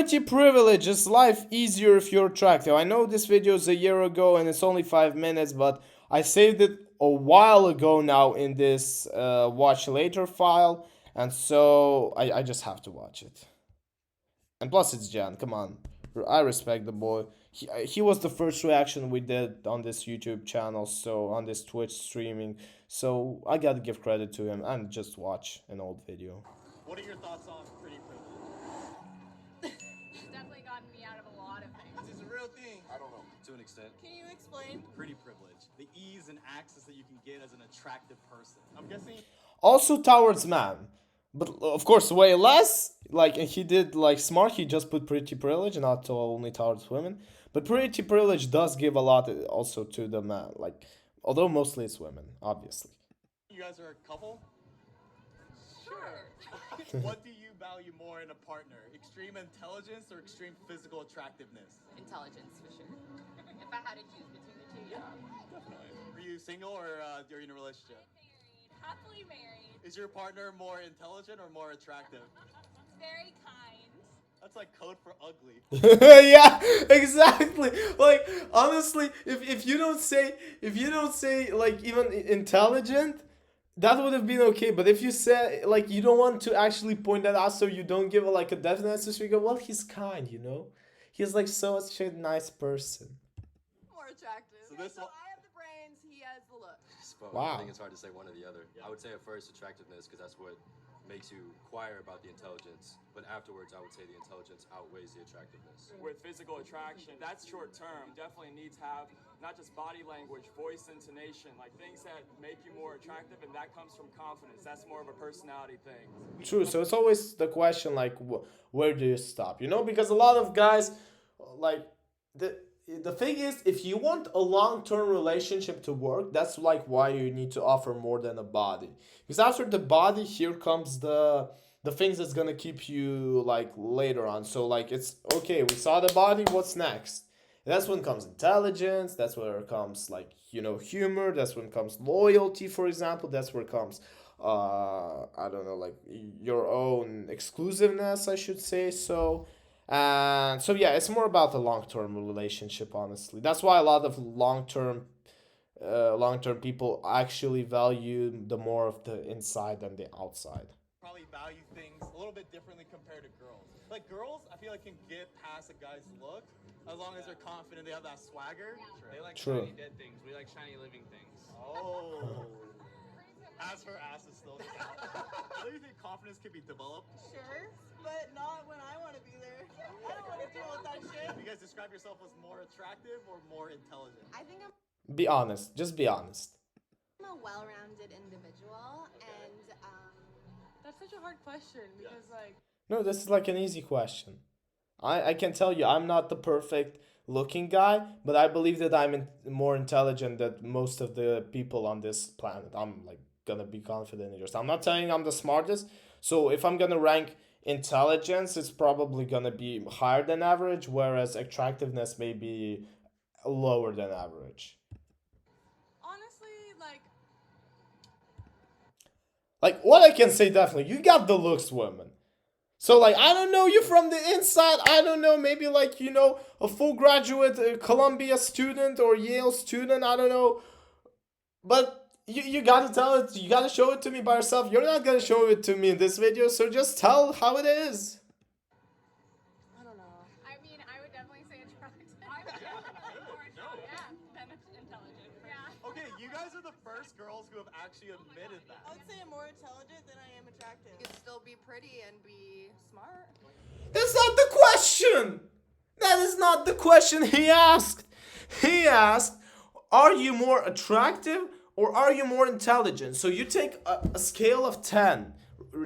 Pretty privilege. Is life easier if you're attractive? I know this video is a year ago and it's only 5 minutes, but I saved it a while ago now in this watch later file, and so I just have to watch it. And plus, it's Jan. Come on, I respect the boy. He was the first reaction we did on this YouTube channel, so on this Twitch streaming. So I gotta give credit to him and just watch an old video. What are your thoughts on pretty privilege? It's definitely gotten me out of a lot of things. Is this a real thing? I don't know, to an extent. Can you explain? Pretty privilege. The ease and access that you can get as an attractive person. I'm guessing. Also towards man, but of course way less. Like, and he did like smart. He just put pretty privilege, not only towards women. But pretty privilege does give a lot also to the man. Like, although mostly it's women, obviously. You guys are a couple? Sure. What do you value more in a partner? Extreme intelligence or extreme physical attractiveness? Intelligence, for sure. If I had to choose between the two, yeah. Definitely. Are you single or are you in a relationship? Married. Happily married. Is your partner more intelligent or more attractive? Very kind. That's like code for ugly. Yeah, exactly. Like, honestly, if you don't say like even intelligent, that would have been okay. But if you say like you don't want to actually point that out, so you don't give like a definite answer, so you go, well, he's kind, you know, he's like such a nice person. More attractive. So this so one- I have the brains, he has the look. But Wow. I think it's hard to say one or the other. Yeah. I would say at first attractiveness, because that's what makes you inquire about the intelligence. But afterwards, I would say the intelligence outweighs the attractiveness. With physical attraction, that's short term. You definitely need to have not just body language, voice, intonation, like things that make you more attractive, and that comes from confidence. That's more of a personality thing. True. So it's always the question like, where do you stop? You know, because a lot of guys, like the thing is, if you want a long-term relationship to work, that's like why you need to offer more than a body. Because after the body, here comes the things that's gonna keep you like later on. So like it's okay, we saw the body, what's next? That's when comes intelligence, that's where comes like, you know, humor, that's when comes loyalty, for example, that's where comes I don't know, like your own exclusiveness, I should say. So and so yeah, it's more about the long-term relationship, honestly. That's why a lot of long-term people actually value the more of the inside than the outside. Probably value things a little bit differently compared to girls. Like girls, I feel like can get past a guy's look as long as they're confident, they have that swagger. They like True. shiny dead things. We like shiny living things. Oh. As her ass is still out. Do you think confidence can be developed? Sure, but not when I want to be there. I don't want to deal with that shit. You guys describe yourself as more attractive or more intelligent? I think Be honest. Just be honest. I'm a well-rounded individual, and That's such a hard question because, like, No, this is like an easy question. I can tell you, I'm not the perfect looking guy, but I believe that I'm more intelligent than most of the people on this planet. I'm like gonna be confident in yourself. I'm not saying I'm the smartest. So if I'm gonna rank intelligence, it's probably gonna be higher than average, whereas attractiveness may be lower than average. honestly, Like, what I can say definitely, you got the looks, woman. So, like, I don't know you from the inside. I don't know, maybe, like, you know, a full graduate Columbia student or Yale student. I don't know. But you gotta tell it. You gotta show it to me by yourself. You're not gonna show it to me in this video, so just tell how it is. I don't know. I mean, I would definitely say attractive. I would definitely more attractive. Yeah, than intelligent. Yeah. Okay, you guys are the first girls who have actually admitted that. I would say I'm more intelligent than I am attractive. You could still be pretty and be smart. That's not the question. That is not the question he asked. He asked, are you more attractive or are you more intelligent? So you take a scale of 10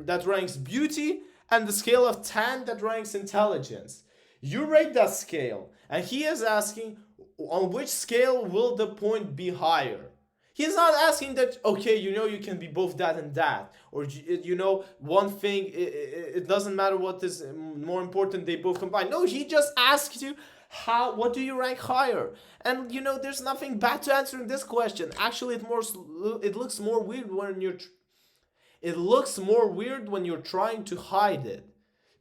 that ranks beauty and the scale of 10 that ranks intelligence. You rate that scale, and he is asking on which scale will the point be higher. He's not asking that, okay, you know, you can be both that and that. Or, you know, one thing, it doesn't matter what is more important, they both combine. No, he just asked you, what do you rank higher? And, you know, there's nothing bad to answering this question. Actually, it looks more weird when you're... It looks more weird when you're trying to hide it.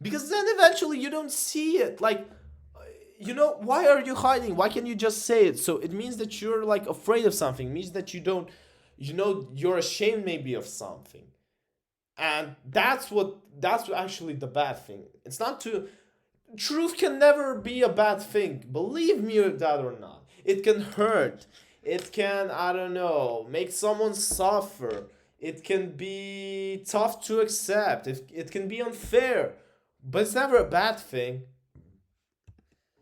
Because then eventually you don't see it. Like, why are you hiding? Why can't you just say it? So it means that you're like afraid of something. It means that you don't, you're ashamed maybe of something. And that's actually the bad thing. It's not to truth can never be a bad thing. Believe me with that or not. It can hurt. It can, I don't know, make someone suffer. It can be tough to accept. It can be unfair. But it's never a bad thing.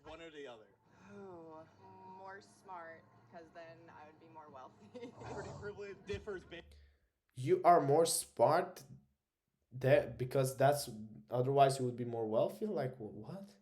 One or the other. Oh, more smart, because then I would be more wealthy. Pretty privilege differs You are more smart there because that's otherwise you would be more wealthy. Like what?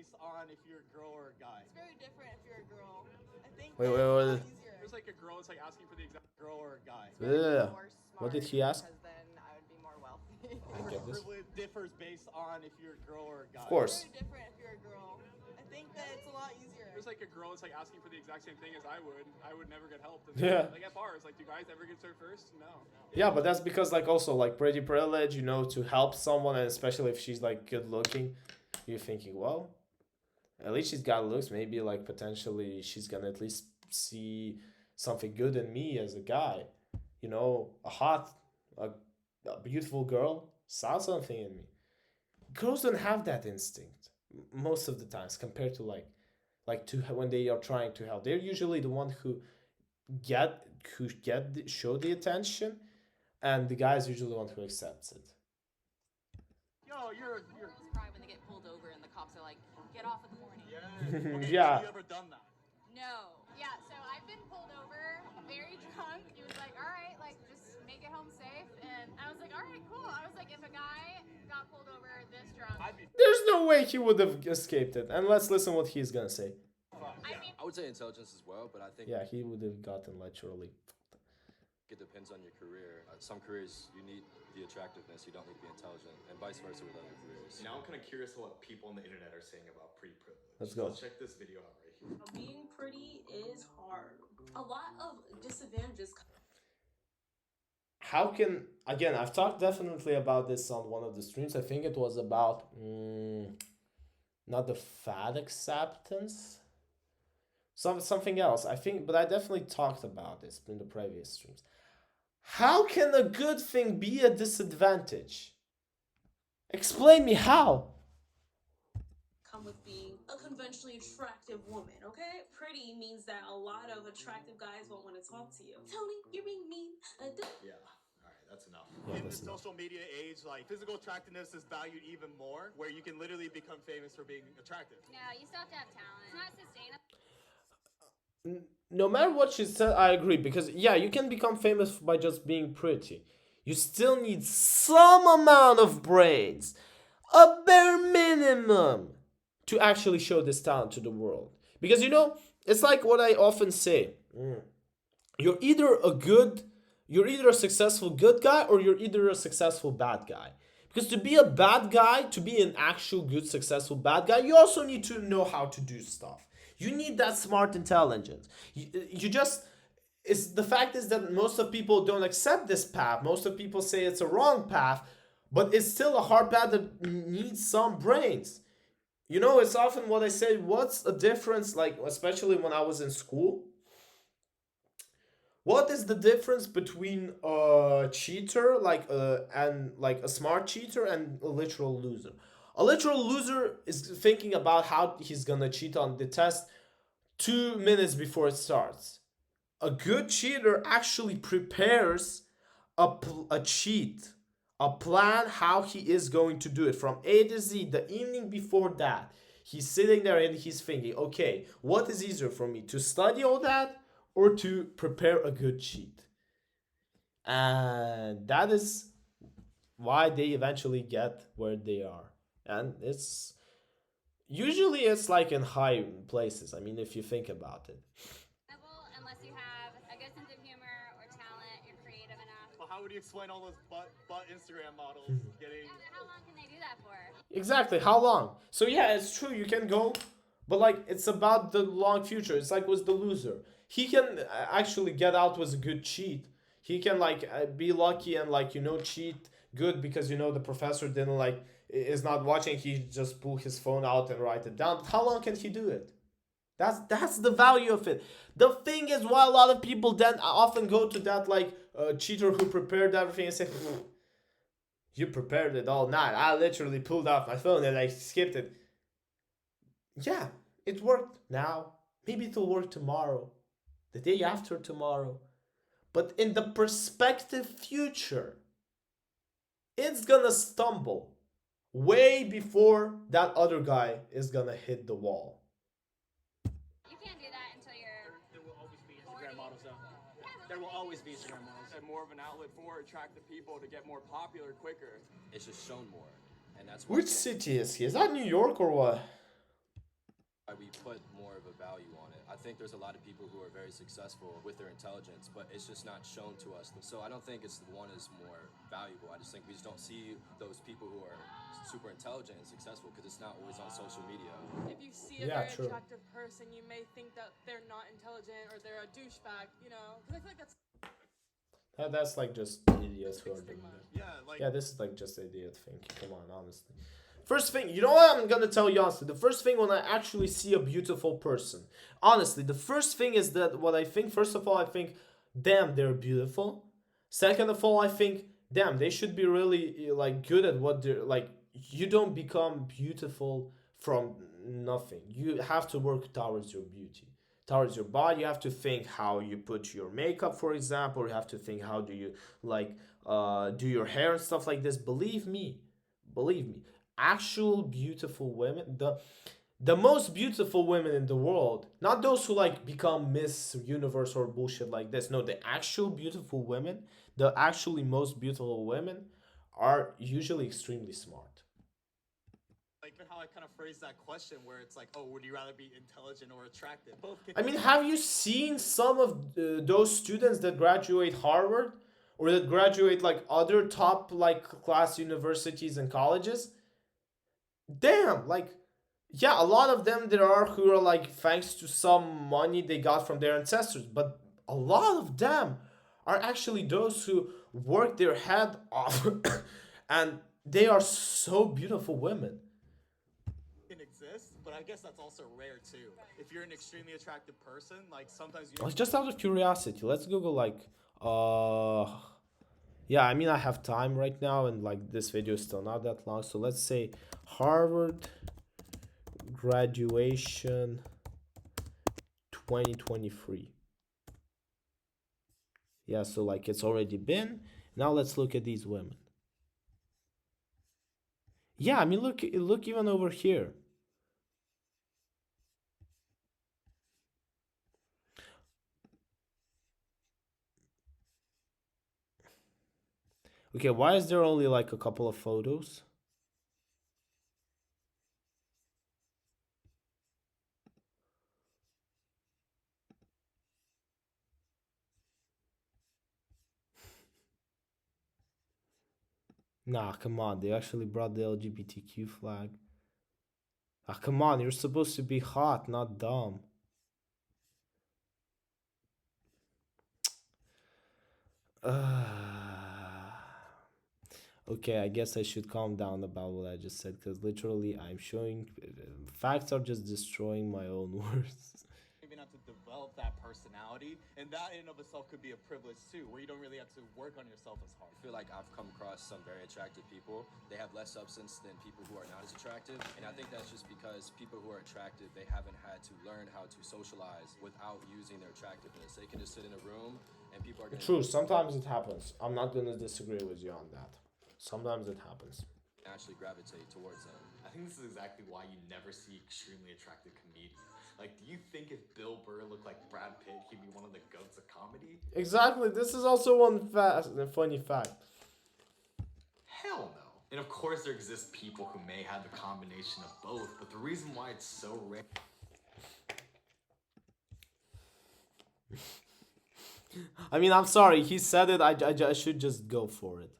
based on if you're a girl or a guy. It's very different if you're a girl. I think Wait, that wait, it's a wait. lot easier. There's like a girl, it's like asking for the exact girl or a guy. Ugh. More What did smart, he ask? Because then I would be more wealthy. I get this. Privilege differs based on if you're a girl or a guy. Of course. It's very different if you're a girl. I think that it's a lot easier. There's like a girl that's like asking for the exact same thing as I would. I would never get help. Yeah. Like at bars, like do guys ever get served first? No. Yeah, but that's because like also like pretty privilege, to help someone, and especially if she's like good looking, you're thinking, well, at least she's got looks. Maybe like potentially she's gonna at least see something good in me as a guy. A beautiful girl saw something in me. Girls don't have that instinct most of the times compared to like to when they are trying to help. They're usually the one get show the attention, and the guy is usually the one who accepts it. Yo, you're. Girls cry when they get pulled over and the cops are like, get off of the warning. Yeah. Okay, Yeah. Have you ever done that? No. Yeah, so I've been pulled over very drunk. He was like, all right, like, just make it home safe. And I was like, all right, cool. I was like, if a guy got pulled over this drunk, There's no way he would have escaped it. And let's listen what he's gonna say. I mean, I would say intelligence as well, but I think Yeah, he would have gotten literally. it depends on your career. Some careers you need the attractiveness, you don't need to be intelligent, and vice versa with other careers. Now I'm kind of curious what people on the internet are saying about pretty privilege. Let's go. Check this video out right here. Being pretty is hard. A lot of disadvantages. How can again? I've talked definitely about this on one of the streams. I think it was about not the fat acceptance, something else. I think, but I definitely talked about this in the previous streams. How can a good thing be a disadvantage? Explain me how. Come with being a conventionally attractive woman, okay? Pretty means that a lot of attractive guys won't want to talk to you. Tony, you're being mean. Yeah. All right, that's enough. Yeah, In the that's enough. social media age, like physical attractiveness is valued even more, where you can literally become famous for being attractive. no, you still have to have talent. It's not sustainable. No matter what she said, I agree, because yeah, you can become famous by just being pretty. You still need some amount of brains, a bare minimum, to actually show this talent to the world. Because it's like what I often say. You're either a successful good guy, or you're either a successful bad guy. Because to be a bad guy, to be an actual good successful bad guy, you also need to know how to do stuff. You need that smart intelligence. The fact is that most of people don't accept this path. Most of people say it's a wrong path, but it's still a hard path that needs some brains. It's often what I say, what's a difference, like, especially when I was in school? What is the difference between a cheater, and a smart cheater, and a literal loser? A literal loser is thinking about how he's gonna cheat on the test 2 minutes before it starts. A good cheater actually prepares a cheat, a plan how he is going to do it from A to Z the evening before that. He's sitting there and he's thinking, okay, what is easier for me, to study all that or to prepare a good cheat? And that is why they eventually get where they are. And it's like in high places. I mean, if you think about it. Unless you have a good sense of humor or talent, you're creative enough. Well, how would you explain all those butt Instagram models getting? Yeah, but how long can they do that for? Exactly, how long? So yeah, it's true, you can go, but like it's about the long future. It's like with the loser. He can actually get out with a good cheat. He can be lucky and cheat good because the professor didn't like is not watching. He just pull his phone out and write it down. But how long can he do it? That's the value of it. The thing is, why a lot of people then often go to that like cheater who prepared everything and say, "You prepared it all night. I literally pulled out my phone and I skipped it." Yeah, it worked now. Maybe it'll work tomorrow, the day after tomorrow. But in the perspective future, it's gonna stumble way before that other guy is gonna hit the wall. You can't do that until you're. There will always be 40. Instagram models, though. Yeah, but There will like, always be Instagram models. And more of an outlet for attractive people to get more popular quicker. It's just shown more, and that's why Which city is he? Is that New York or what? we put more of a value on it. I think there's a lot of people who are very successful with their intelligence, but it's just not shown to us. So I don't think it's the one is more valuable. I just think we just don't see those people who are super intelligent and successful because it's not always on social media. If you see a Yeah, very true. attractive person, you may think that they're not intelligent or they're a douchebag, you know? Because I feel like that's That's like just idiots who are doing that. Yeah, like Yeah, this is like just idiot thinking. Come on, honestly. First thing, you know what I'm gonna tell you honestly. The first thing when I actually see a beautiful person, honestly, the first thing is that what I think. First of all, I think, damn, they're beautiful. Second of all, I think, damn, they should be really like good at what they're like. You don't become beautiful from nothing. You have to work towards your beauty, towards your body. You have to think how you put your makeup, for example. You have to think how do you like do your hair and stuff like this. Believe me, actual beautiful women, the most beautiful women in the world, not those who like become Miss Universe or bullshit like this. No, the actual beautiful women, the actually most beautiful women are usually extremely smart. how I kind of phrased that question, where it's like, oh, would you rather be intelligent or attractive? Both can. I mean, have you seen some of those students that graduate Harvard or that graduate like other top like class universities and colleges? Damn, like, yeah, a lot of them there are who are like thanks to some money they got from their ancestors, but a lot of them are actually those who work their head off and they are so beautiful women. Can exist, but I guess that's also rare too. If you're an extremely attractive person, like sometimes you. Just out of curiosity, let's Google like yeah, I mean I have time right now and like this video is still not that long, so let's say Harvard graduation 2023. Yeah, so like it's already been. Now let's look at these women. Yeah, I mean look even over here. Okay, why is there only like a couple of photos? Nah, come on. They actually brought the LGBTQ flag. Ah, come on. You're supposed to be hot, not dumb. Okay, I guess I should calm down about what I just said because literally I'm showing facts are just destroying my own words. Maybe not to develop that personality, and that in and of itself could be a privilege too, where you don't really have to work on yourself as hard. I feel like I've come across some very attractive people. They have less substance than people who are not as attractive. And I think that's just because people who are attractive, they haven't had to learn how to socialize without using their attractiveness. They can just sit in a room and people are going to True, sometimes it happens. I'm not gonna disagree with you on that. Sometimes it happens. naturally gravitate towards them. I think this is exactly why you never see extremely attractive comedians. Like, do you think if Bill Burr looked like Brad Pitt, he'd be one of the goats of comedy? Exactly. This is also one funny fact. Hell no. And of course, there exist people who may have the combination of both, but the reason why it's so rare. I mean, I'm sorry. He said it. I should just go for it.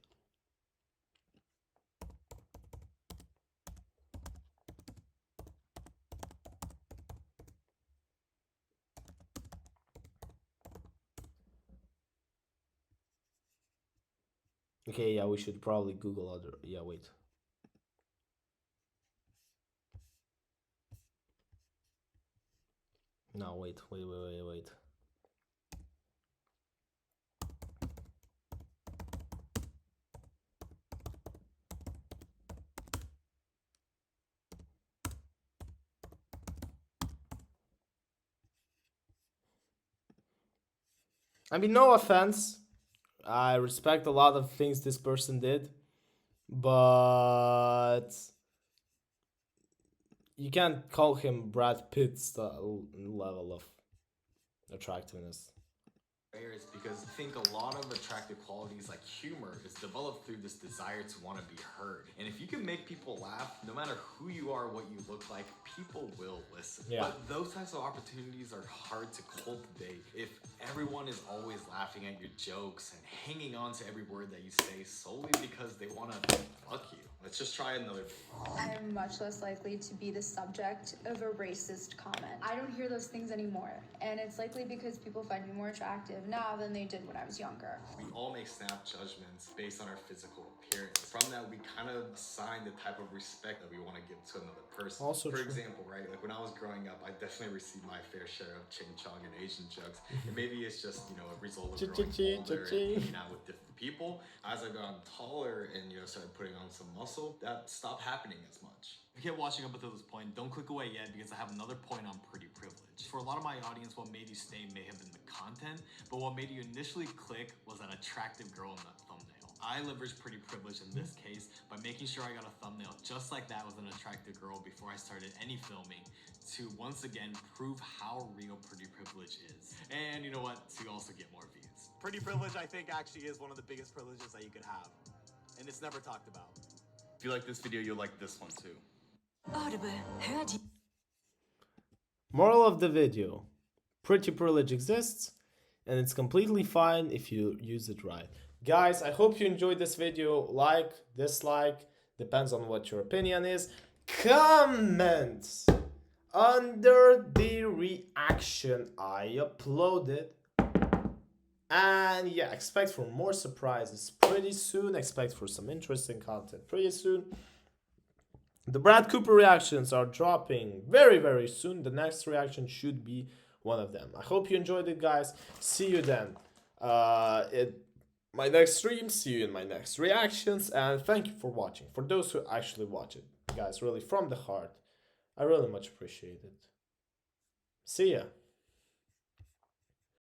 Okay, yeah, we should probably Google other. Yeah, wait. No, wait. I mean, no offense. I respect a lot of things this person did, but you can't call him Brad Pitt's level of attractiveness. Is because I think a lot of attractive qualities like humor is developed through this desire to want to be heard. And if you can make people laugh, no matter who you are, what you look like, people will listen. Yeah. But those types of opportunities are hard to cultivate if everyone is always laughing at your jokes and hanging on to every word that you say solely because they want to fuck you. Let's just try another. I am much less likely to be the subject of a racist comment. I don't hear those things anymore, and it's likely because people find me more attractive now than they did when I was younger. We all make snap judgments based on our physical appearance. From that, we kind of assign the type of respect that we want to give to another person. Also For true. example, right, like when I was growing up, I definitely received my fair share of ching chong and Asian jokes. And maybe it's just, you know, a result of growing older and hanging out with different people. As I've gotten taller and, you know, started putting on some muscle, that stopped happening as much. If you kept watching up until this point, don't click away yet because I have another point on pretty privilege. For a lot of my audience, what made you stay may have been the content, but what made you initially click was that attractive girl in that thumbnail. I leveraged pretty privilege in this case by making sure I got a thumbnail just like that with an attractive girl before I started any filming to once again prove how real pretty privilege is. And you know what? To also get more views. Pretty privilege, I think, actually is one of the biggest privileges that you could have. And it's never talked about. If you like this video, you'll like this one too. Moral of the video: pretty privilege exists, and it's completely fine if you use it right. Guys, I hope you enjoyed this video. Like, dislike, depends on what your opinion is. Comment under the reaction I uploaded. And yeah, expect for more surprises pretty soon. Expect for some interesting content pretty soon. The Brad Cooper reactions are dropping very, very soon. The next reaction should be one of them. I hope you enjoyed it, guys. See you then in my next stream. See you in my next reactions. And thank you for watching. For those who actually watch it, guys, really from the heart, I really much appreciate it. See ya.